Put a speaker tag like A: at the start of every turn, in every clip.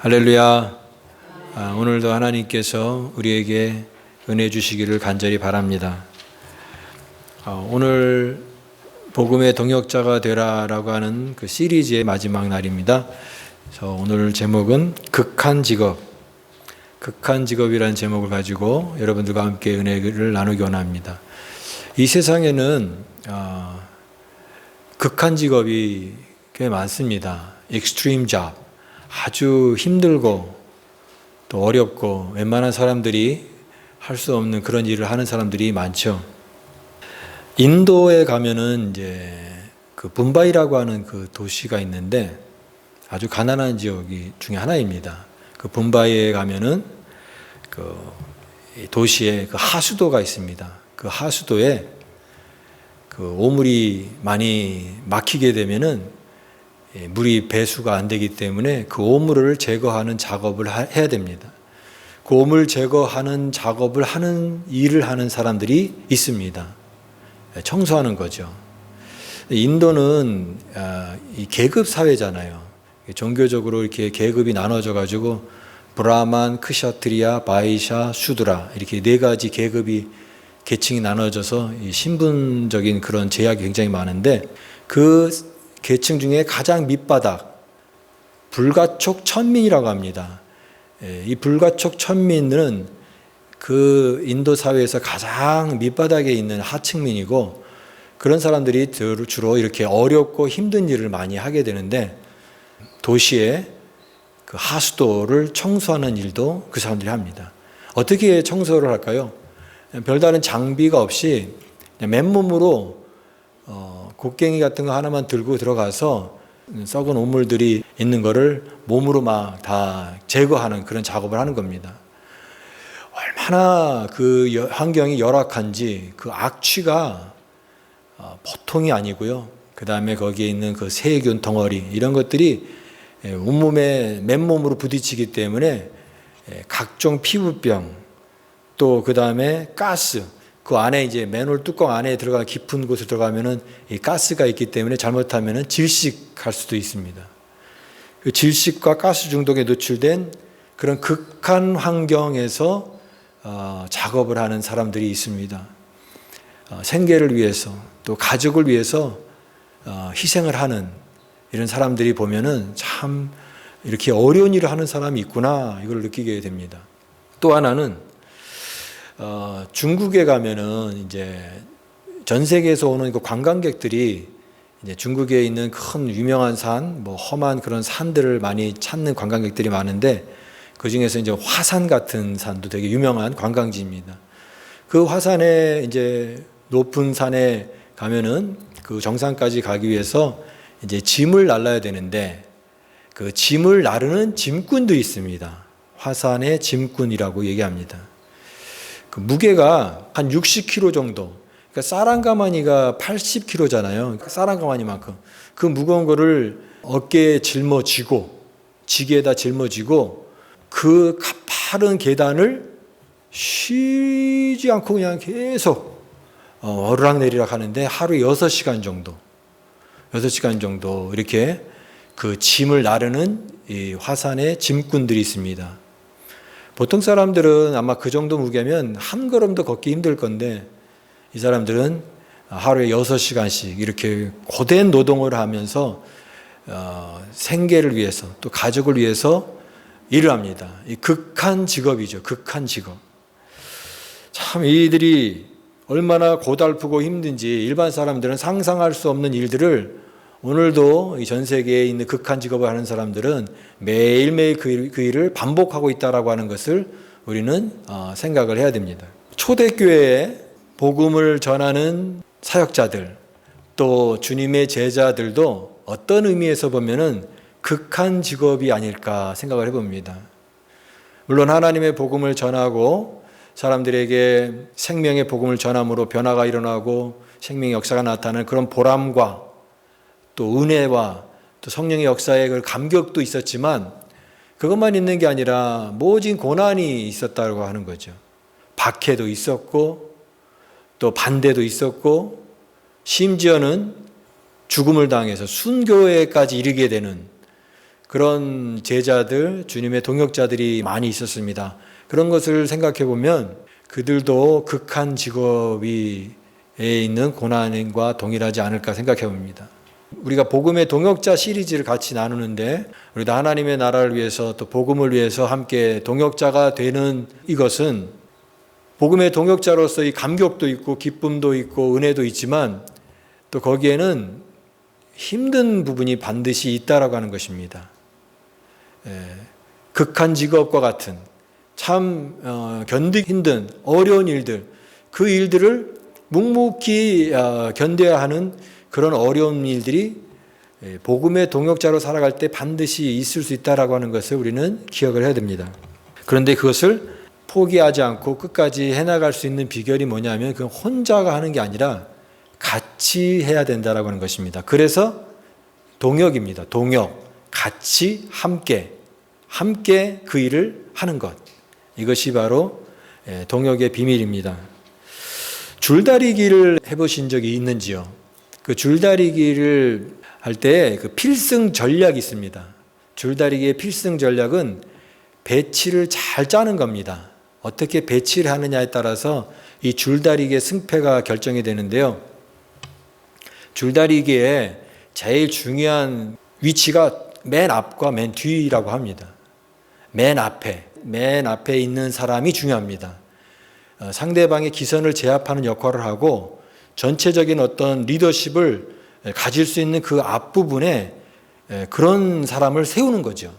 A: 할렐루야. 오늘도 하나님께서 우리에게 은혜 주시기를 간절히 바랍니다. 오늘 복음의 동역자가 되라라고 하는 그 시리즈의 마지막 날입니다. 오늘 제목은 극한 직업, 극한 직업이라는 제목을 가지고 여러분들과 함께 은혜를 나누기 원합니다. 이 세상에는 극한 직업이 꽤 많습니다. extreme job, 아주 힘들고 또 어렵고 웬만한 사람들이 할 수 없는 그런 일을 하는 사람들이 많죠. 인도에 가면은 이제 그 붐바이라고 하는 그 도시가 있는데 아주 가난한 지역이 중에 하나입니다. 그 붐바이에 가면은 그 도시에 그 하수도가 있습니다. 그 하수도에 그 오물이 많이 막히게 되면은 물이 배수가 안 되기 때문에 그 오물을 제거하는 작업을 해야 됩니다. 그 오물 제거하는 작업을 하는 일을 하는 사람들이 있습니다. 청소하는 거죠. 인도는 이 계급 사회잖아요. 종교적으로 이렇게 계급이 나눠져 가지고 브라만, 크샤트리아, 바이샤, 슈드라 이렇게 네 가지 계층이 나눠져서 이 신분적인 그런 제약이 굉장히 많은데 그 계층 중에 가장 밑바닥 불가촉 천민이라고 합니다. 이 불가촉 천민은 그 인도 사회에서 가장 밑바닥에 있는 하층민이고 그런 사람들이 주로 이렇게 어렵고 힘든 일을 많이 하게 되는데 도시의 그 하수도를 청소하는 일도 그 사람들이 합니다. 어떻게 청소를 할까요? 별다른 장비가 없이 그냥 맨몸으로 곡괭이 같은 거 하나만 들고 들어가서 썩은 오물들이 있는 거를 몸으로 막 다 제거하는 그런 작업을 하는 겁니다. 얼마나 그 환경이 열악한지 그 악취가 보통이 아니고요. 그 다음에 거기에 있는 그 세균 덩어리 이런 것들이 온몸에 맨몸으로 부딪히기 때문에 각종 피부병 또 그 다음에 가스 그 안에 이제 맨홀 뚜껑 안에 들어가 깊은 곳에 들어가면은 이 가스가 있기 때문에 잘못하면은 질식할 수도 있습니다. 그 질식과 가스 중독에 노출된 그런 극한 환경에서 작업을 하는 사람들이 있습니다. 생계를 위해서 또 가족을 위해서 희생을 하는 이런 사람들이 보면은 참 이렇게 어려운 일을 하는 사람이 있구나 이걸 느끼게 됩니다. 또 하나는 중국에 가면은 이제 전 세계에서 오는 그 관광객들이 이제 중국에 있는 큰 유명한 산, 뭐 험한 그런 산들을 많이 찾는 관광객들이 많은데 그 중에서 이제 화산 같은 산도 되게 유명한 관광지입니다. 그 화산에 이제 높은 산에 가면은 그 정상까지 가기 위해서 이제 짐을 날라야 되는데 그 짐을 나르는 짐꾼도 있습니다. 화산의 짐꾼이라고 얘기합니다. 그 무게가 한 60kg 정도. 그러니까 사랑가마니가 80kg잖아요. 사랑가마니만큼. 그 무거운 거를 어깨에 짊어지고 지게에다 짊어지고 그 가파른 계단을 쉬지 않고 그냥 계속 오르락내리락 하는데 하루에 6시간 정도 이렇게 그 짐을 나르는 이 화산의 짐꾼들이 있습니다. 보통 사람들은 아마 그 정도 무게면 한 걸음도 걷기 힘들 건데 이 사람들은 하루에 6시간씩 이렇게 고된 노동을 하면서 생계를 위해서 또 가족을 위해서 일을 합니다. 이 극한 직업이죠. 극한 직업. 참 이들이 얼마나 고달프고 힘든지 일반 사람들은 상상할 수 없는 일들을 오늘도 전 세계에 있는 극한 직업을 하는 사람들은 매일매일 그 일을 반복하고 있다라고 하는 것을 우리는 생각을 해야 됩니다. 초대교회에 복음을 전하는 사역자들 또 주님의 제자들도 어떤 의미에서 보면은 극한 직업이 아닐까 생각을 해봅니다. 물론 하나님의 복음을 전하고 사람들에게 생명의 복음을 전함으로 변화가 일어나고 생명의 역사가 나타나는 그런 보람과 또 은혜와 또 성령의 역사의 그 감격도 있었지만 그것만 있는 게 아니라 모진 고난이 있었다고 하는 거죠. 박해도 있었고 또 반대도 있었고 심지어는 죽음을 당해서 순교에까지 이르게 되는 그런 제자들, 주님의 동역자들이 많이 있었습니다. 그런 것을 생각해 보면 그들도 극한 직업에 있는 고난과 동일하지 않을까 생각해 봅니다. 우리가 복음의 동역자 시리즈를 같이 나누는데 우리도 하나님의 나라를 위해서 또 복음을 위해서 함께 동역자가 되는 이것은 복음의 동역자로서 이 감격도 있고 기쁨도 있고 은혜도 있지만 또 거기에는 힘든 부분이 반드시 있다라고 하는 것입니다. 극한 직업과 같은 참 견디기 힘든 어려운 일들, 그 일들을 묵묵히 견뎌야 하는 그런 어려운 일들이 복음의 동역자로 살아갈 때 반드시 있을 수 있다라고 하는 것을 우리는 기억을 해야 됩니다. 그런데 그것을 포기하지 않고 끝까지 해나갈 수 있는 비결이 뭐냐면 그건 혼자가 하는 게 아니라 같이 해야 된다라고 하는 것입니다. 그래서 동역입니다. 동역. 같이 함께 그 일을 하는 것. 이것이 바로 동역의 비밀입니다. 줄다리기를 해보신 적이 있는지요? 그 줄다리기를 할 때 그 필승 전략이 있습니다. 줄다리기의 필승 전략은 배치를 잘 짜는 겁니다. 어떻게 배치를 하느냐에 따라서 이 줄다리기의 승패가 결정이 되는데요. 줄다리기의 제일 중요한 위치가 맨 앞과 맨 뒤라고 합니다. 맨 앞에 있는 사람이 중요합니다. 상대방의 기선을 제압하는 역할을 하고 전체적인 어떤 리더십을 가질 수 있는 그 앞부분에 그런 사람을 세우는 거죠.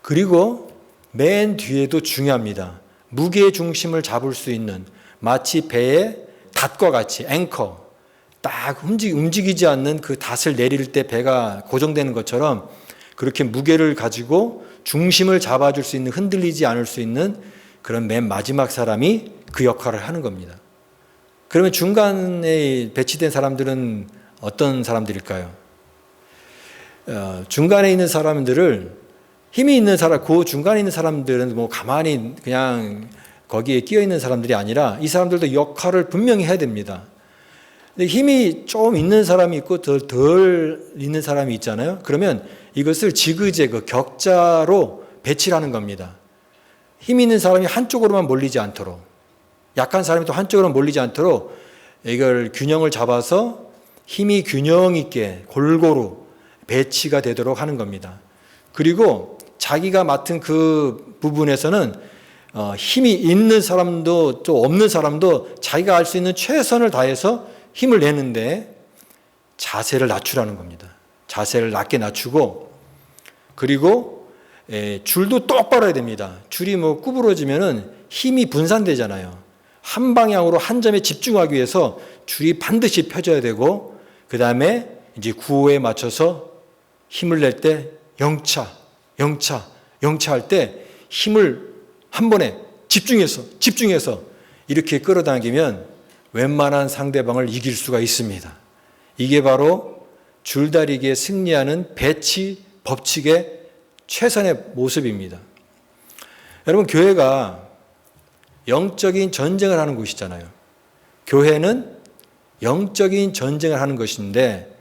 A: 그리고 맨 뒤에도 중요합니다. 무게 중심을 잡을 수 있는 마치 배의 닷과 같이 앵커, 딱 움직이지 않는 그 닷을 내릴 때 배가 고정되는 것처럼 그렇게 무게를 가지고 중심을 잡아줄 수 있는, 흔들리지 않을 수 있는 그런 맨 마지막 사람이 그 역할을 하는 겁니다. 그러면 중간에 배치된 사람들은 어떤 사람들일까요? 중간에 있는 사람들을 힘이 있는 사람, 그 중간에 있는 사람들은 뭐 가만히 그냥 거기에 끼어 있는 사람들이 아니라 이 사람들도 역할을 분명히 해야 됩니다. 근데 힘이 좀 있는 사람이 있고 덜 있는 사람이 있잖아요. 그러면 이것을 지그재그 격자로 배치를 하는 겁니다. 힘 있는 사람이 한쪽으로만 몰리지 않도록, 약한 사람이 또 한쪽으로만 몰리지 않도록 이걸 균형을 잡아서 힘이 균형 있게 골고루 배치가 되도록 하는 겁니다. 그리고 자기가 맡은 그 부분에서는 힘이 있는 사람도 또 없는 사람도 자기가 할 수 있는 최선을 다해서 힘을 내는데 자세를 낮추라는 겁니다. 자세를 낮게 낮추고, 그리고 줄도 똑바로 해야 됩니다. 줄이 뭐 구부러지면은 힘이 분산되잖아요. 한 방향으로 한 점에 집중하기 위해서 줄이 반드시 펴져야 되고, 그 다음에 이제 구호에 맞춰서 힘을 낼 때 영차 할 때 힘을 한 번에 집중해서 이렇게 끌어당기면 웬만한 상대방을 이길 수가 있습니다. 이게 바로 줄다리기에 승리하는 배치 법칙의 최선의 모습입니다. 여러분, 교회가 영적인 전쟁을 하는 곳이잖아요. 교회는 영적인 전쟁을 하는 것인데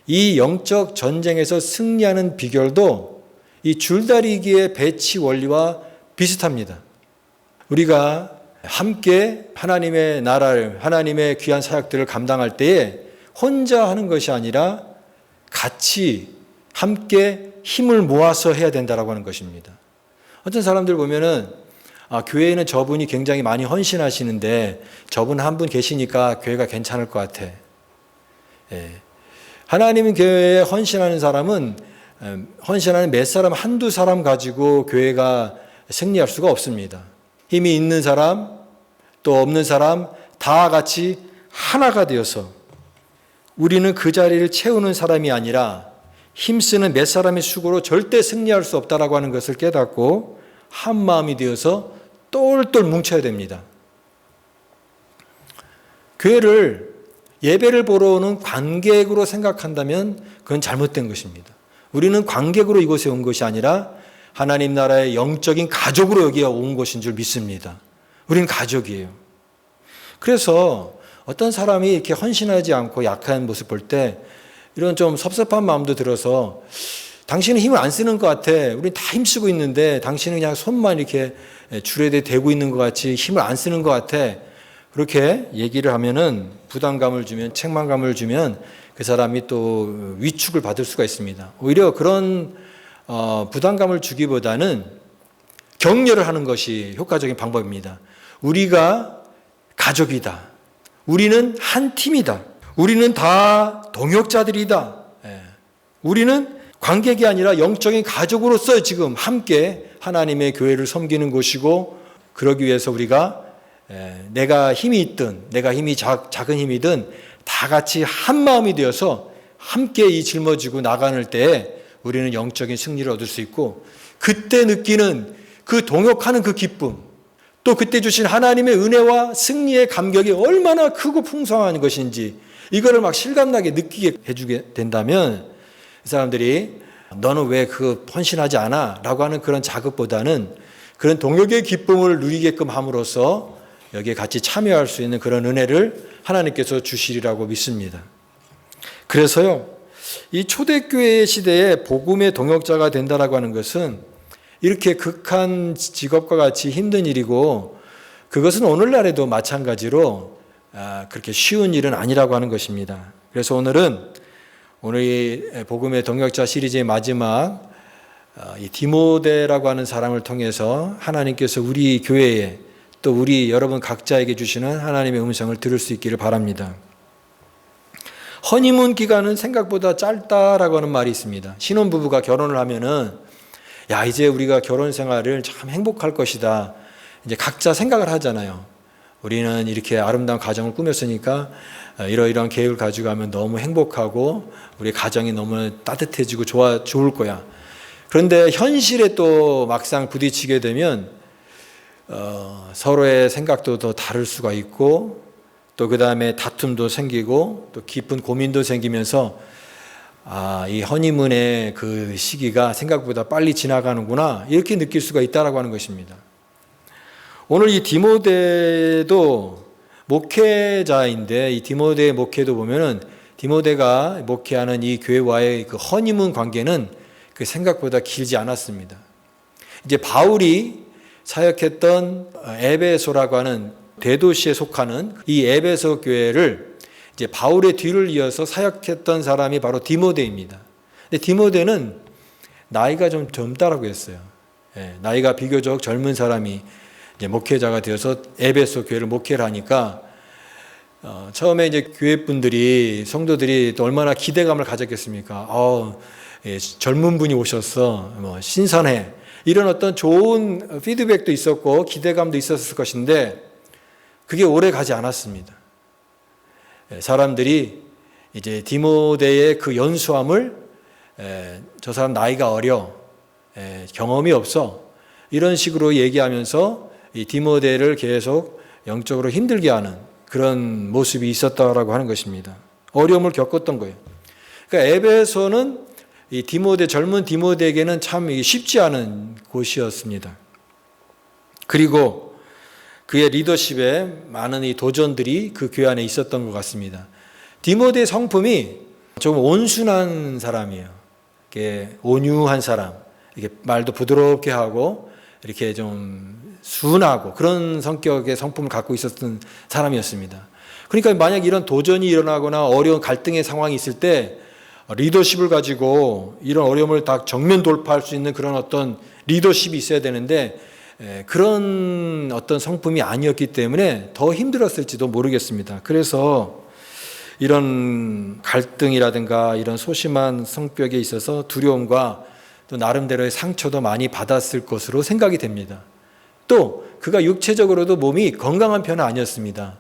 A: 이 영적 전쟁에서 승리하는 비결도 이 줄다리기의 배치 원리와 비슷합니다. 우리가 함께 하나님의 나라를, 하나님의 귀한 사역들을 감당할 때에 혼자 하는 것이 아니라 같이 함께 힘을 모아서 해야 된다라고 하는 것입니다. 어떤 사람들 보면은 교회에는 저분이 굉장히 많이 헌신하시는데 저분 한 분 계시니까 교회가 괜찮을 것 같아. 하나님 교회에 헌신하는 사람은 헌신하는 몇 사람, 한두 사람 가지고 교회가 승리할 수가 없습니다. 힘이 있는 사람, 또 없는 사람 다 같이 하나가 되어서 우리는 그 자리를 채우는 사람이 아니라 힘쓰는 몇 사람의 수고로 절대 승리할 수 없다라고 하는 것을 깨닫고 한 마음이 되어서 똘똘 뭉쳐야 됩니다. 교회를 예배를 보러 오는 관객으로 생각한다면 그건 잘못된 것입니다. 우리는 관객으로 이곳에 온 것이 아니라 하나님 나라의 영적인 가족으로 여기에 온 것인 줄 믿습니다. 우리는 가족이에요. 그래서 어떤 사람이 이렇게 헌신하지 않고 약한 모습 볼 때 이런 좀 섭섭한 마음도 들어서 당신은 힘을 안 쓰는 것 같아. 우린 다 힘쓰고 있는데 당신은 그냥 손만 이렇게 줄에 대고 있는 것 같이 힘을 안 쓰는 것 같아. 그렇게 얘기를 하면은 부담감을 주면, 책망감을 주면 그 사람이 또 위축을 받을 수가 있습니다. 오히려 그런 부담감을 주기보다는 격려를 하는 것이 효과적인 방법입니다. 우리가 가족이다. 우리는 한 팀이다. 우리는 다 동역자들이다. 우리는 관객이 아니라 영적인 가족으로서 지금 함께 하나님의 교회를 섬기는 곳이고, 그러기 위해서 우리가 내가 힘이 있든 내가 힘이 작은 힘이든 다 같이 한 마음이 되어서 함께 이 짊어지고 나가는 때에 우리는 영적인 승리를 얻을 수 있고, 그때 느끼는 그 동역하는 그 기쁨, 또 그때 주신 하나님의 은혜와 승리의 감격이 얼마나 크고 풍성한 것인지 이거를 막 실감나게 느끼게 해주게 된다면, 이 사람들이 너는 왜 그 헌신하지 않아? 라고 하는 그런 자극보다는 그런 동역의 기쁨을 누리게끔 함으로써 여기에 같이 참여할 수 있는 그런 은혜를 하나님께서 주시리라고 믿습니다. 그래서요, 이 초대교회 시대에 복음의 동역자가 된다라고 하는 것은 이렇게 극한 직업과 같이 힘든 일이고, 그것은 오늘날에도 마찬가지로 그렇게 쉬운 일은 아니라고 하는 것입니다. 그래서 오늘 이 복음의 동역자 시리즈의 마지막 이 디모데라고 하는 사람을 통해서 하나님께서 우리 교회에 또 우리 여러분 각자에게 주시는 하나님의 음성을 들을 수 있기를 바랍니다. 허니문 기간은 생각보다 짧다라고 하는 말이 있습니다. 신혼부부가 결혼을 하면은 야, 이제 우리가 결혼 생활을 참 행복할 것이다. 이제 각자 생각을 하잖아요. 우리는 이렇게 아름다운 가정을 꾸몄으니까 이러이러한 계획을 가지고 가면 너무 행복하고 우리 가정이 너무 따뜻해지고 좋을 거야. 그런데 현실에 또 막상 부딪히게 되면 서로의 생각도 더 다를 수가 있고, 또 그 다음에 다툼도 생기고 또 깊은 고민도 생기면서 이 허니문의 그 시기가 생각보다 빨리 지나가는구나, 이렇게 느낄 수가 있다라고 하는 것입니다. 오늘 이 디모데도 목회자인데, 이 디모데의 목회도 보면은 디모데가 목회하는 이 교회와의 그 허니문 관계는 그 생각보다 길지 않았습니다. 이제 바울이 사역했던 에베소라고 하는 대도시에 속하는 이 에베소 교회를 이제 바울의 뒤를 이어서 사역했던 사람이 바로 디모데입니다. 근데 디모데는 나이가 좀 젊다라고 했어요. 나이가 비교적 젊은 사람이 이제 목회자가 되어서 에베소 교회를 목회를 하니까 처음에 이제 교회 분들이, 성도들이 또 얼마나 기대감을 가졌겠습니까? 젊은 분이 오셨어, 신선해, 이런 어떤 좋은 피드백도 있었고 기대감도 있었을 것인데 그게 오래 가지 않았습니다. 사람들이 이제 디모데의 그 연수함을 저 사람 나이가 어려, 경험이 없어, 이런 식으로 얘기하면서 이 디모데를 계속 영적으로 힘들게 하는 그런 모습이 있었다라고 하는 것입니다. 어려움을 겪었던 거예요. 그러니까 에베소는 이 젊은 디모데에게는 참 쉽지 않은 곳이었습니다. 그리고 그의 리더십에 많은 이 도전들이 그 교회 안에 있었던 것 같습니다. 디모데의 성품이 좀 온순한 사람이에요. 이렇게 온유한 사람, 이렇게 말도 부드럽게 하고 이렇게 좀 순하고 그런 성격의 성품을 갖고 있었던 사람이었습니다. 그러니까 만약 이런 도전이 일어나거나 어려운 갈등의 상황이 있을 때 리더십을 가지고 이런 어려움을 다 정면 돌파할 수 있는 그런 어떤 리더십이 있어야 되는데 그런 어떤 성품이 아니었기 때문에 더 힘들었을지도 모르겠습니다. 그래서 이런 갈등이라든가 이런 소심한 성격에 있어서 두려움과 또 나름대로의 상처도 많이 받았을 것으로 생각이 됩니다. 또 그가 육체적으로도 몸이 건강한 편은 아니었습니다.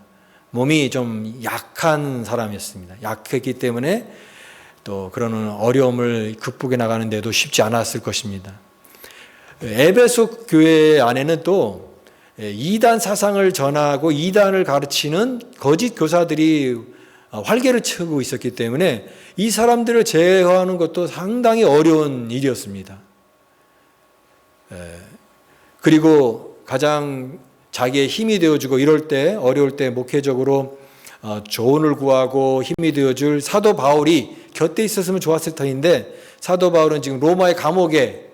A: 몸이 좀 약한 사람이었습니다. 약했기 때문에 또 그런 어려움을 극복해 나가는 데도 쉽지 않았을 것입니다. 에베소 교회 안에는 또 이단 사상을 전하고 이단을 가르치는 거짓 교사들이 활개를 치고 있었기 때문에 이 사람들을 제어하는 것도 상당히 어려운 일이었습니다. 그리고 가장 자기의 힘이 되어주고 이럴 때, 어려울 때 목회적으로 조언을 구하고 힘이 되어줄 사도 바울이 곁에 있었으면 좋았을 터인데, 사도 바울은 지금 로마의 감옥에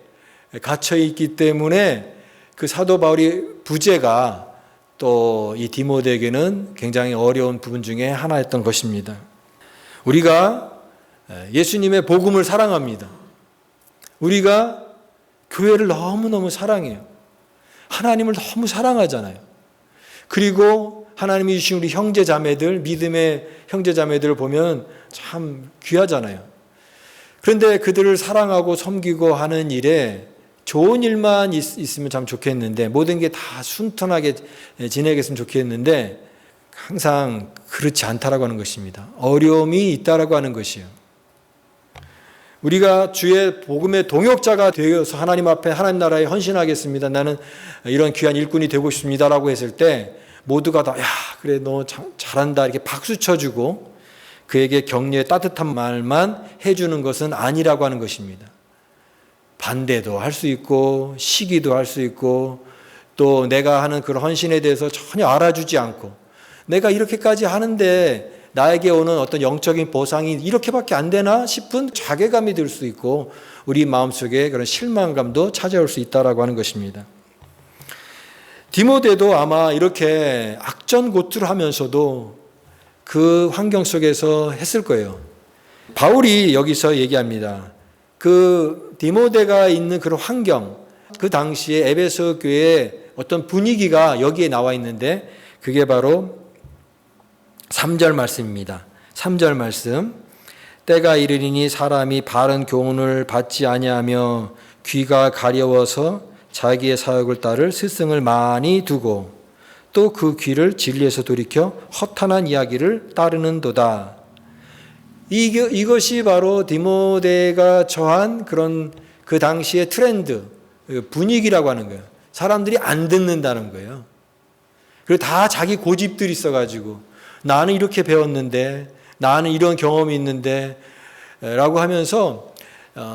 A: 갇혀 있기 때문에 그 사도 바울이 부재가 또 이 디모데에게는 굉장히 어려운 부분 중에 하나였던 것입니다. 우리가 예수님의 복음을 사랑합니다. 우리가 교회를 너무너무 사랑해요. 하나님을 너무 사랑하잖아요. 그리고 하나님이 주신 우리 형제자매들, 믿음의 형제자매들을 보면 참 귀하잖아요. 그런데 그들을 사랑하고 섬기고 하는 일에 좋은 일만 있으면 참 좋겠는데, 모든 게 다 순탄하게 지내겠으면 좋겠는데 항상 그렇지 않다라고 하는 것입니다. 어려움이 있다라고 하는 것이에요. 우리가 주의 복음의 동역자가 되어서 하나님 앞에 하나님 나라에 헌신하겠습니다, 나는 이런 귀한 일꾼이 되고 싶습니다라고 했을 때 모두가 다 야 그래 너 잘한다 이렇게 박수 쳐주고 그에게 격려의 따뜻한 말만 해주는 것은 아니라고 하는 것입니다. 반대도 할 수 있고 시기도 할 수 있고, 또 내가 하는 그런 헌신에 대해서 전혀 알아주지 않고 내가 이렇게까지 하는데 나에게 오는 어떤 영적인 보상이 이렇게밖에 안 되나 싶은 자괴감이 들 수 있고, 우리 마음속에 그런 실망감도 찾아올 수 있다라고 하는 것입니다. 디모데도 아마 이렇게 악전고투하면서도 그 환경 속에서 했을 거예요. 바울이 여기서 얘기합니다. 그 디모데가 있는 그런 환경, 그 당시에 에베소 교회의 어떤 분위기가 여기에 나와 있는데, 그게 바로 3절 말씀입니다. 3절 말씀. 때가 이르리니 사람이 바른 교훈을 받지 아니하며 귀가 가려워서 자기의 사역을 따를 스승을 많이 두고 또 그 귀를 진리에서 돌이켜 허탄한 이야기를 따르는도다. 이것이 바로 디모데가 처한 그런 그 당시의 트렌드, 분위기라고 하는 거예요. 사람들이 안 듣는다는 거예요. 그리고 다 자기 고집들이 있어가지고 나는 이렇게 배웠는데, 나는 이런 경험이 있는데 라고 하면서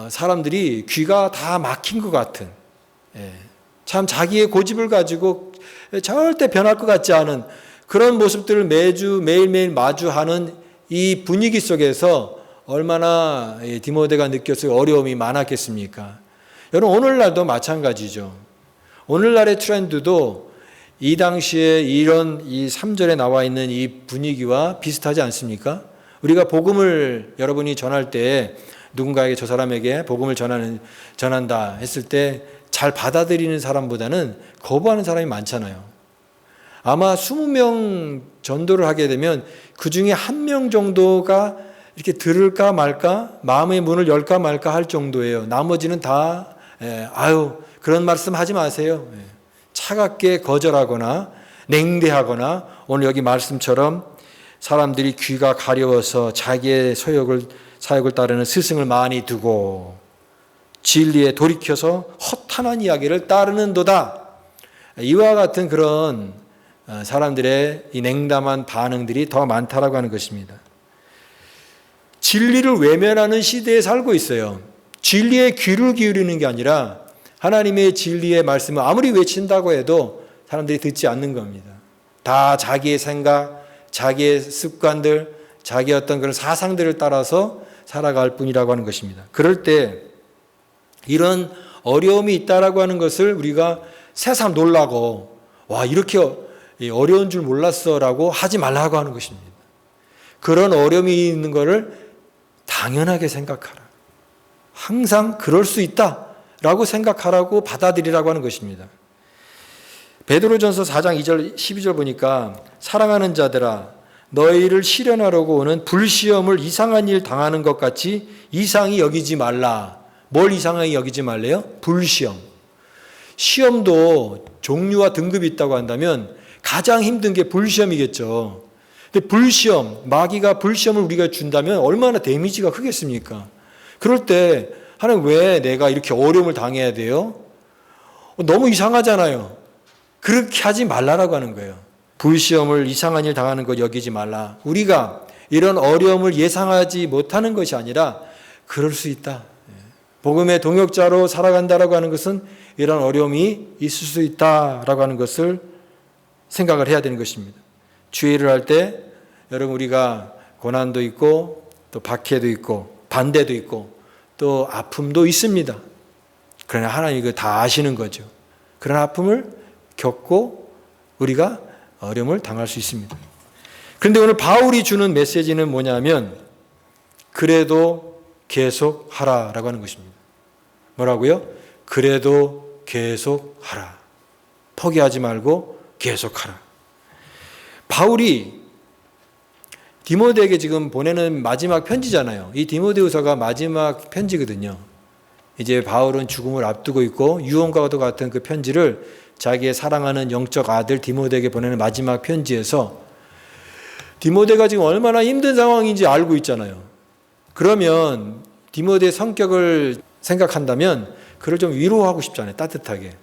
A: 사람들이 귀가 다 막힌 것 같은, 참 자기의 고집을 가지고 절대 변할 것 같지 않은 그런 모습들을 매일매일 마주하는 이 분위기 속에서 얼마나 디모데가 느꼈을 어려움이 많았겠습니까? 여러분, 오늘날도 마찬가지죠. 오늘날의 트렌드도 이 당시에 이런 이 3절에 나와 있는 이 분위기와 비슷하지 않습니까? 우리가 복음을 여러분이 전할 때 누군가에게 저 사람에게 복음을 전한다 했을 때 잘 받아들이는 사람보다는 거부하는 사람이 많잖아요. 아마 20명 전도를 하게 되면 그 중에 1명 정도가 이렇게 들을까 말까, 마음의 문을 열까 말까 할 정도예요. 나머지는 다 아유 그런 말씀 하지 마세요. 차갑게 거절하거나 냉대하거나, 오늘 여기 말씀처럼 사람들이 귀가 가려워서 자기의 사역을 따르는 스승을 많이 두고 진리에 돌이켜서 허탄한 이야기를 따르는도다. 이와 같은 그런 사람들의 이 냉담한 반응들이 더 많다라고 하는 것입니다. 진리를 외면하는 시대에 살고 있어요. 진리에 귀를 기울이는 게 아니라 하나님의 진리의 말씀을 아무리 외친다고 해도 사람들이 듣지 않는 겁니다. 다 자기의 생각, 자기의 습관들, 자기의 어떤 그런 사상들을 따라서 살아갈 뿐이라고 하는 것입니다. 그럴 때 이런 어려움이 있다라고 하는 것을 우리가 새삼 놀라고, 와 이렇게 어려운 줄 몰랐어라고 하지 말라고 하는 것입니다. 그런 어려움이 있는 것을 당연하게 생각하라. 항상 그럴 수 있다라고 생각하라고 받아들이라고 하는 것입니다. 베드로전서 4장 2절 12절 보니까, 사랑하는 자들아 너희를 시련하려고 오는 불시험을 이상한 일 당하는 것 같이 이상히 여기지 말라. 뭘 이상하게 여기지 말래요? 불시험. 시험도 종류와 등급이 있다고 한다면 가장 힘든 게 불시험이겠죠. 근데 불시험, 마귀가 불시험을 우리가 준다면 얼마나 데미지가 크겠습니까? 그럴 때 하나님 왜 내가 이렇게 어려움을 당해야 돼요? 너무 이상하잖아요. 그렇게 하지 말라라고 하는 거예요. 불시험을 이상한 일 당하는 것 여기지 말라. 우리가 이런 어려움을 예상하지 못하는 것이 아니라 그럴 수 있다. 복음의 동역자로 살아간다라고 하는 것은 이런 어려움이 있을 수 있다라고 하는 것을 생각을 해야 되는 것입니다. 주의를 할 때 여러분 우리가 고난도 있고 또 박해도 있고 반대도 있고 또 아픔도 있습니다. 그러나 하나님이 그거 다 아시는 거죠. 그런 아픔을 겪고 우리가 어려움을 당할 수 있습니다. 그런데 오늘 바울이 주는 메시지는 뭐냐면 그래도 계속하라라고 하는 것입니다. 뭐라고요? 그래도 계속하라. 포기하지 말고 계속하라. 바울이 디모데에게 지금 보내는 마지막 편지잖아요. 이 디모데후서가 마지막 편지거든요. 이제 바울은 죽음을 앞두고 있고 유언과도 같은 그 편지를 자기의 사랑하는 영적 아들 디모데에게 보내는 마지막 편지에서 디모데가 지금 얼마나 힘든 상황인지 알고 있잖아요. 그러면 디모데의 성격을 생각한다면 그를 좀 위로하고 싶잖아요. 따뜻하게.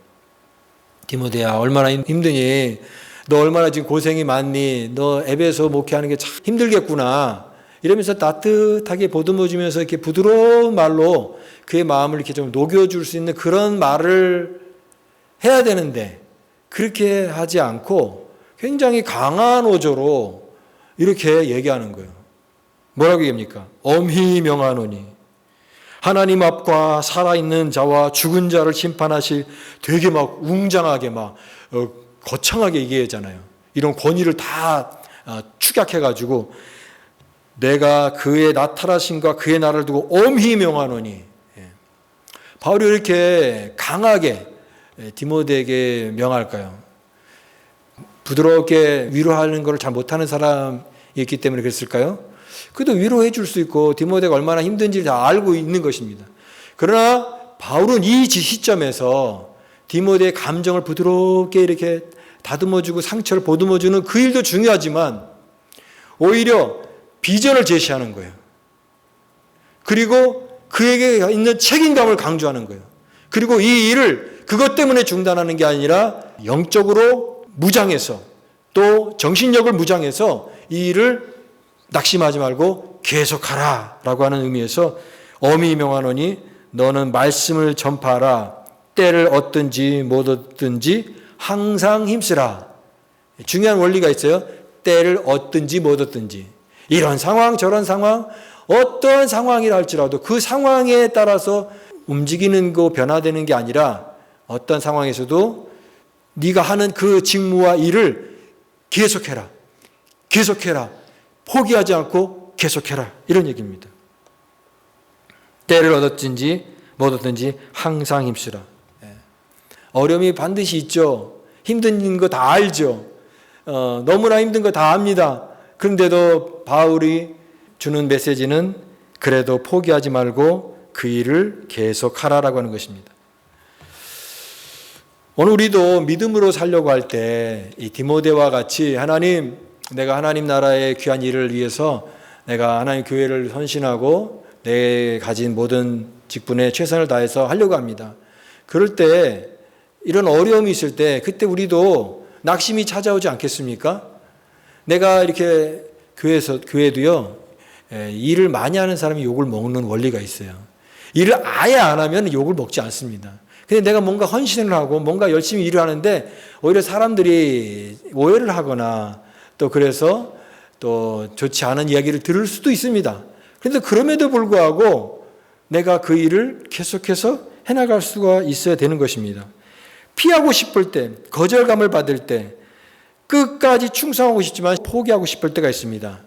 A: 디모데야 얼마나 힘드니? 너 얼마나 지금 고생이 많니? 너 에베소 목회하는 게 참 힘들겠구나. 이러면서 따뜻하게 보듬어주면서 이렇게 부드러운 말로 그의 마음을 이렇게 좀 녹여줄 수 있는 그런 말을 해야 되는데 그렇게 하지 않고 굉장히 강한 어조로 이렇게 얘기하는 거예요. 뭐라고 얘기합니까? 엄히 명하노니 하나님 앞과 살아있는 자와 죽은 자를 심판하실 되게 막 웅장하게 막 거창하게 얘기하잖아요. 이런 권위를 다 축약해가지고 내가 그의 나타나심과 그의 나를 두고 엄히 명하노니 바울이 이렇게 강하게 디모데에게 명할까요? 부드럽게 위로하는 것을 잘 못하는 사람이었기 때문에 그랬을까요? 그래도 위로해 줄 수 있고 디모데가 얼마나 힘든지 다 알고 있는 것입니다. 그러나 바울은 이 시점에서 디모데의 감정을 부드럽게 이렇게 다듬어주고 상처를 보듬어주는 그 일도 중요하지만 오히려 비전을 제시하는 거예요. 그리고 그에게 있는 책임감을 강조하는 거예요. 그리고 이 일을 그것 때문에 중단하는 게 아니라 영적으로 무장해서 또 정신력을 무장해서 이 일을 낙심하지 말고 계속하라 라고 하는 의미에서 엄히 명하노니 너는 말씀을 전파하라. 때를 얻든지 못 얻든지 항상 힘쓰라. 중요한 원리가 있어요. 때를 얻든지 못 얻든지. 이런 상황 저런 상황 어떠한 상황이라 할지라도 그 상황에 따라서 움직이는 거 변화되는 게 아니라 어떤 상황에서도 네가 하는 그 직무와 일을 계속해라. 계속해라. 포기하지 않고 계속해라. 이런 얘기입니다. 때를 얻었든지 못 얻든지 항상 힘쓰라. 어려움이 반드시 있죠. 힘든 거 다 알죠. 너무나 힘든 거 다 압니다. 그런데도 바울이 주는 메시지는 그래도 포기하지 말고 그 일을 계속하라라고 하는 것입니다. 오늘 우리도 믿음으로 살려고 할 때 이 디모데와 같이 하나님, 내가 하나님 나라의 귀한 일을 위해서 내가 하나님 교회를 헌신하고 내 가진 모든 직분에 최선을 다해서 하려고 합니다. 그럴 때 이런 어려움이 있을 때 그때 우리도 낙심이 찾아오지 않겠습니까? 내가 이렇게 교회도요, 일을 많이 하는 사람이 욕을 먹는 원리가 있어요. 일을 아예 안 하면 욕을 먹지 않습니다. 근데 내가 뭔가 헌신을 하고 뭔가 열심히 일을 하는데 오히려 사람들이 오해를 하거나 또 그래서 또 좋지 않은 이야기를 들을 수도 있습니다. 그런데 그럼에도 불구하고 내가 그 일을 계속해서 해나갈 수가 있어야 되는 것입니다. 피하고 싶을 때, 거절감을 받을 때, 끝까지 충성하고 싶지만 포기하고 싶을 때가 있습니다.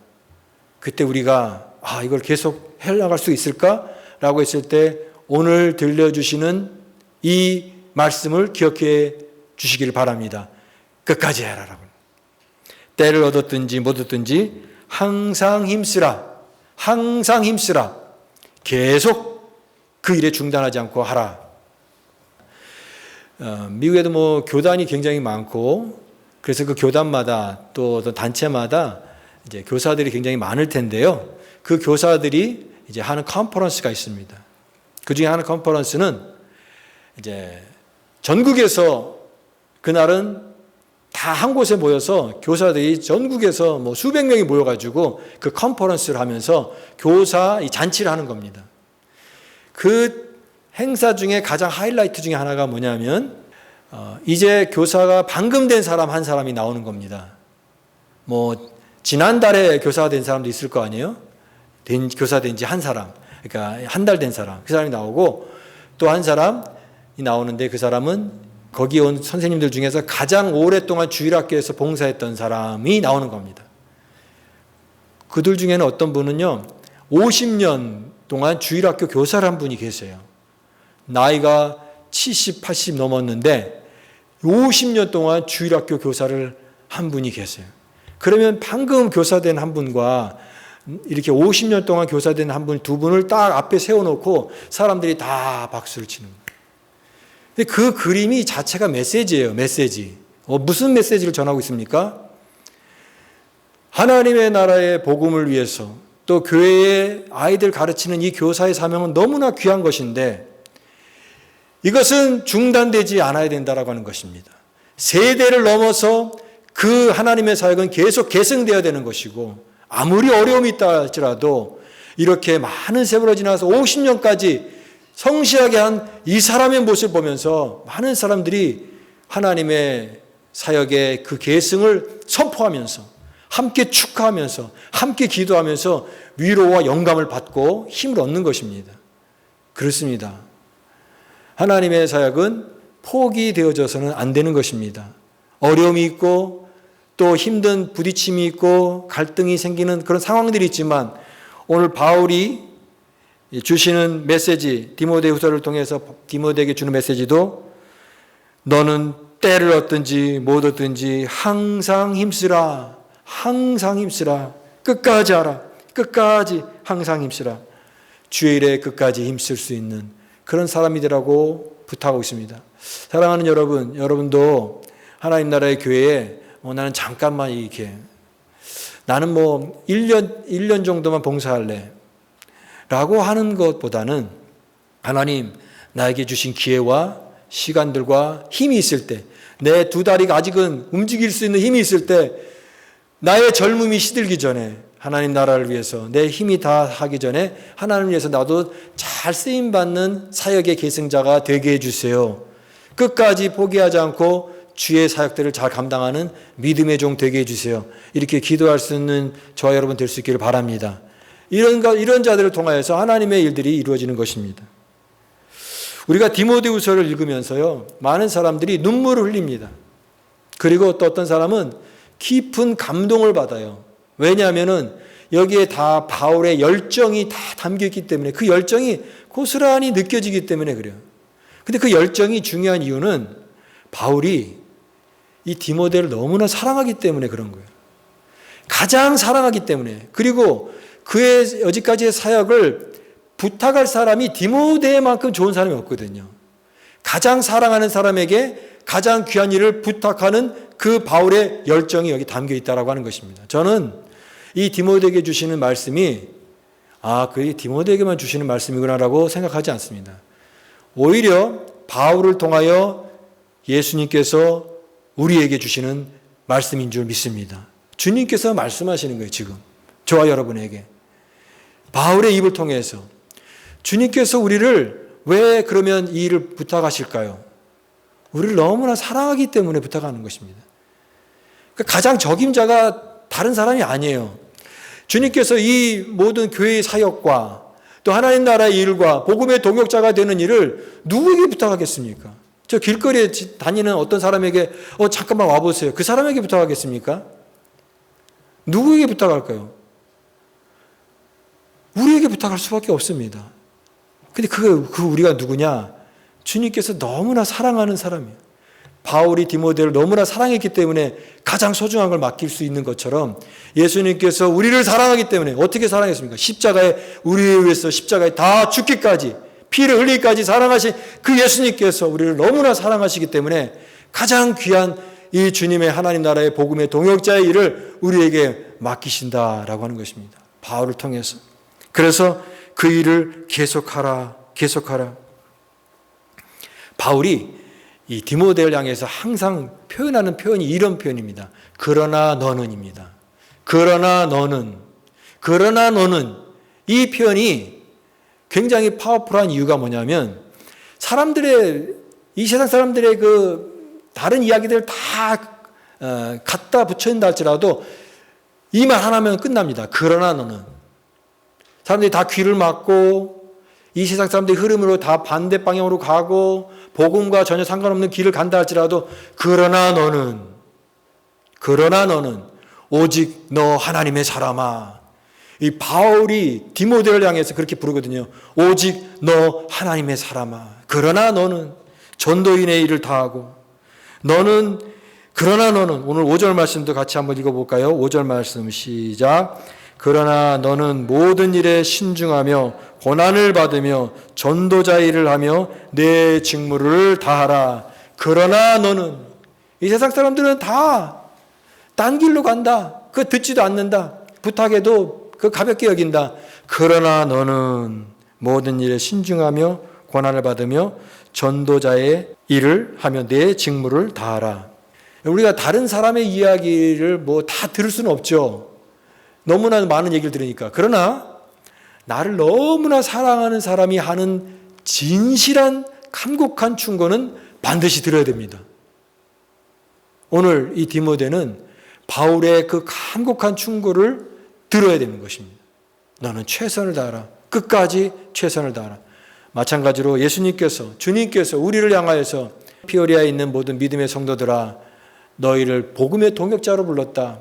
A: 그때 우리가 이걸 계속 해나갈 수 있을까? 라고 했을 때 오늘 들려주시는 이 말씀을 기억해 주시기를 바랍니다. 끝까지 해라 라고. 때를 얻었든지 못 얻든지 항상 힘쓰라. 항상 힘쓰라. 계속 그 일에 중단하지 않고 하라. 미국에도 교단이 굉장히 많고 그래서 그 교단마다 또 어떤 단체마다 이제 교사들이 굉장히 많을 텐데요. 그 교사들이 이제 하는 컨퍼런스가 있습니다. 그 중에 하는 컨퍼런스는 이제 전국에서 그날은 다 한 곳에 모여서 교사들이 전국에서 수백 명이 모여가지고 그 컨퍼런스를 하면서 교사 이 잔치를 하는 겁니다. 그 행사 중에 가장 하이라이트 중에 하나가 뭐냐면 이제 교사가 방금 된 사람 한 사람이 나오는 겁니다. 지난달에 교사된 사람도 있을 거 아니에요? 교사된 지 한 사람, 그러니까 한 달 된 사람, 그 사람이 나오고 또 한 사람이 나오는데 그 사람은 거기 온 선생님들 중에서 가장 오랫동안 주일학교에서 봉사했던 사람이 나오는 겁니다. 그들 중에는 어떤 분은요, 50년 동안 주일학교 교사를 한 분이 계세요. 나이가 70, 80 넘었는데 50년 동안 주일학교 교사를 한 분이 계세요. 그러면 방금 교사된 한 분과 이렇게 50년 동안 교사된 한 분, 두 분을 딱 앞에 세워놓고 사람들이 다 박수를 치는 거예요. 근데 그 그림이 자체가 메시지예요. 메시지. 무슨 메시지를 전하고 있습니까? 하나님의 나라의 복음을 위해서 또 교회의 아이들 가르치는 이 교사의 사명은 너무나 귀한 것인데 이것은 중단되지 않아야 된다라고 하는 것입니다. 세대를 넘어서 그 하나님의 사역은 계속 계승되어야 되는 것이고 아무리 어려움이 있다 할지라도 이렇게 많은 세월이 지나서 50년까지 성실하게 한 이 사람의 모습을 보면서 많은 사람들이 하나님의 사역의 그 계승을 선포하면서 함께 축하하면서 함께 기도하면서 위로와 영감을 받고 힘을 얻는 것입니다. 그렇습니다. 하나님의 사역은 포기되어져서는 안 되는 것입니다. 어려움이 있고 또 힘든 부딪힘이 있고 갈등이 생기는 그런 상황들이 있지만 오늘 바울이 주시는 메시지, 디모데후서를 통해서 디모데에게 주는 메시지도 너는 때를 얻든지 못 얻든지 항상 힘쓰라. 항상 힘쓰라. 끝까지 하라. 끝까지 항상 힘쓰라. 주의 일에 끝까지 힘쓸 수 있는 그런 사람이 되라고 부탁하고 있습니다. 사랑하는 여러분, 여러분도 하나님 나라의 교회에 나는 잠깐만 이렇게 나는 1년 정도만 봉사할래 라고 하는 것보다는 하나님 나에게 주신 기회와 시간들과 힘이 있을 때 내 두 다리가 아직은 움직일 수 있는 힘이 있을 때 나의 젊음이 시들기 전에 하나님 나라를 위해서 내 힘이 다 하기 전에 하나님을 위해서 나도 잘 쓰임받는 사역의 계승자가 되게 해주세요. 끝까지 포기하지 않고 주의 사역들을 잘 감당하는 믿음의 종 되게 해주세요. 이렇게 기도할 수 있는 저와 여러분 될 수 있기를 바랍니다. 이런 자들을 통하여서 하나님의 일들이 이루어지는 것입니다. 우리가 디모데후서를 읽으면서요, 많은 사람들이 눈물을 흘립니다. 그리고 또 어떤 사람은 깊은 감동을 받아요. 왜냐하면은 여기에 다 바울의 열정이 다 담겨 있기 때문에 그 열정이 고스란히 느껴지기 때문에 그래요. 근데 그 열정이 중요한 이유는 바울이 이 디모데를 너무나 사랑하기 때문에 그런 거예요. 가장 사랑하기 때문에. 그리고 그의 여지까지의 사역을 부탁할 사람이 디모데만큼 좋은 사람이 없거든요. 가장 사랑하는 사람에게 가장 귀한 일을 부탁하는 그 바울의 열정이 여기 담겨 있다라고 하는 것입니다. 저는 이 디모데에게 주시는 말씀이 그 디모데에게만 주시는 말씀이구나라고 생각하지 않습니다. 오히려 바울을 통하여 예수님께서 우리에게 주시는 말씀인 줄 믿습니다. 주님께서 말씀하시는 거예요, 지금. 저와 여러분에게. 바울의 입을 통해서. 주님께서 우리를 왜 그러면 이 일을 부탁하실까요? 우리를 너무나 사랑하기 때문에 부탁하는 것입니다. 그러니까 가장 적임자가 다른 사람이 아니에요. 주님께서 이 모든 교회의 사역과 또 하나님 나라의 일과 복음의 동역자가 되는 일을 누구에게 부탁하겠습니까? 저 길거리에 다니는 어떤 사람에게 잠깐만 와보세요. 그 사람에게 부탁하겠습니까? 누구에게 부탁할까요? 우리에게 부탁할 수밖에 없습니다. 근데 그 우리가 누구냐? 주님께서 너무나 사랑하는 사람이에요. 바울이 디모데를 너무나 사랑했기 때문에 가장 소중한 걸 맡길 수 있는 것처럼 예수님께서 우리를 사랑하기 때문에 어떻게 사랑했습니까? 십자가에 우리를 위해서 십자가에 다 죽기까지 피를 흘리기까지 사랑하신 그 예수님께서 우리를 너무나 사랑하시기 때문에 가장 귀한 이 주님의 하나님 나라의 복음의 동역자의 일을 우리에게 맡기신다라고 하는 것입니다. 바울을 통해서. 그래서 그 일을 계속하라. 바울이 이 디모데를 향해서 항상 표현하는 표현이 이런 표현입니다. 그러나 너는입니다. 그러나 너는 이 표현이 굉장히 파워풀한 이유가 뭐냐면 이 세상 사람들의 그 다른 이야기들을 다 갖다 붙여진다 할지라도 이 말 하나면 끝납니다. 그러나 너는. 사람들이 다 귀를 막고 이 세상 사람들의 흐름으로 다 반대 방향으로 가고 복음과 전혀 상관없는 길을 간다 할지라도 그러나 너는 오직 너 하나님의 사람아. 이 바울이 디모데를 향해서 그렇게 부르거든요. 오직 너 하나님의 사람아. 그러나 너는 전도인의 일을 다하고 그러나 너는 오늘 5절 말씀도 같이 한번 읽어볼까요? 5절 말씀 시작. 그러나 너는 모든 일에 신중하며 고난을 받으며 전도자 일을 하며 내 직무를 다하라. 그러나 너는 이 세상 사람들은 다 딴 길로 간다. 그거 듣지도 않는다. 부탁해도 그 가볍게 여긴다. 그러나 너는 모든 일에 신중하며 고난을 받으며 전도자의 일을 하며 내 직무를 다하라. 우리가 다른 사람의 이야기를 뭐 다 들을 수는 없죠. 너무나 많은 얘기를 들으니까. 그러나 나를 너무나 사랑하는 사람이 하는 진실한 간곡한 충고는 반드시 들어야 됩니다. 오늘 이 디모데는 바울의 그 간곡한 충고를 들어야 되는 것입니다. 너는 최선을 다하라. 끝까지 최선을 다하라. 마찬가지로 주님께서 우리를 향하여서 피오리아에 있는 모든 믿음의 성도들아, 너희를 복음의 동역자로 불렀다.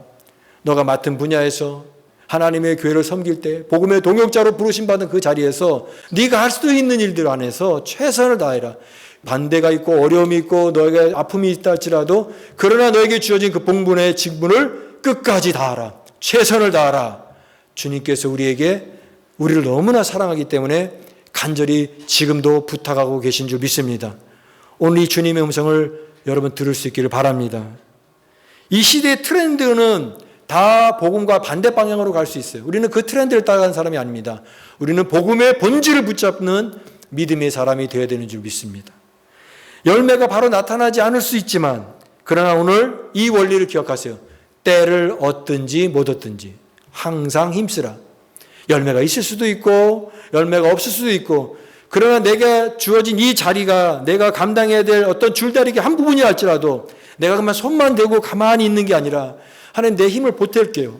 A: 너가 맡은 분야에서 하나님의 교회를 섬길 때 복음의 동역자로 부르심 받은 그 자리에서 네가 할 수도 있는 일들 안에서 최선을 다해라. 반대가 있고 어려움이 있고 너에게 아픔이 있다 할지라도 그러나 너에게 주어진 그 봉분의 직분을 끝까지 다하라. 최선을 다하라. 주님께서 우리를 너무나 사랑하기 때문에 간절히 지금도 부탁하고 계신 줄 믿습니다. 오늘 이 주님의 음성을 여러분 들을 수 있기를 바랍니다. 이 시대의 트렌드는 다 복음과 반대 방향으로 갈 수 있어요. 우리는 그 트렌드를 따라가는 사람이 아닙니다. 우리는 복음의 본질을 붙잡는 믿음의 사람이 되어야 되는 줄 믿습니다. 열매가 바로 나타나지 않을 수 있지만 그러나 오늘 이 원리를 기억하세요. 때를 얻든지 못 얻든지 항상 힘쓰라. 열매가 있을 수도 있고 열매가 없을 수도 있고 그러나 내가 주어진 이 자리가 내가 감당해야 될 어떤 줄다리기 한 부분이 할지라도 내가 그만 손만 대고 가만히 있는 게 아니라 하나님 내 힘을 보탤게요.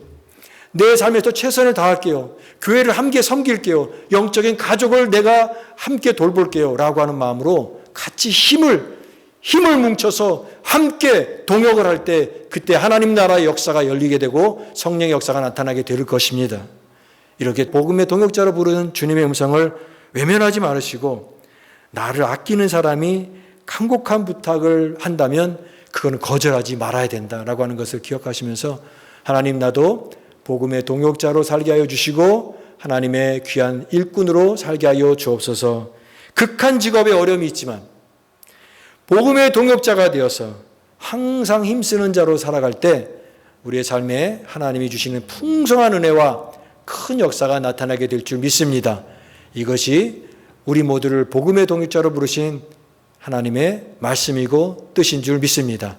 A: 내 삶에서 최선을 다할게요. 교회를 함께 섬길게요. 영적인 가족을 내가 함께 돌볼게요. 라고 하는 마음으로 같이 힘을 뭉쳐서 함께 동역을 할 때 그때 하나님 나라의 역사가 열리게 되고 성령의 역사가 나타나게 될 것입니다. 이렇게 복음의 동역자로 부르는 주님의 음성을 외면하지 말으시고 나를 아끼는 사람이 간곡한 부탁을 한다면 그거는 거절하지 말아야 된다라고 하는 것을 기억하시면서 하나님 나도 복음의 동역자로 살게 하여 주시고 하나님의 귀한 일꾼으로 살게 하여 주옵소서. 극한 직업에 어려움이 있지만 복음의 동역자가 되어서 항상 힘쓰는 자로 살아갈 때 우리의 삶에 하나님이 주시는 풍성한 은혜와 큰 역사가 나타나게 될 줄 믿습니다. 이것이 우리 모두를 복음의 동역자로 부르신 하나님의 말씀이고 뜻인 줄 믿습니다.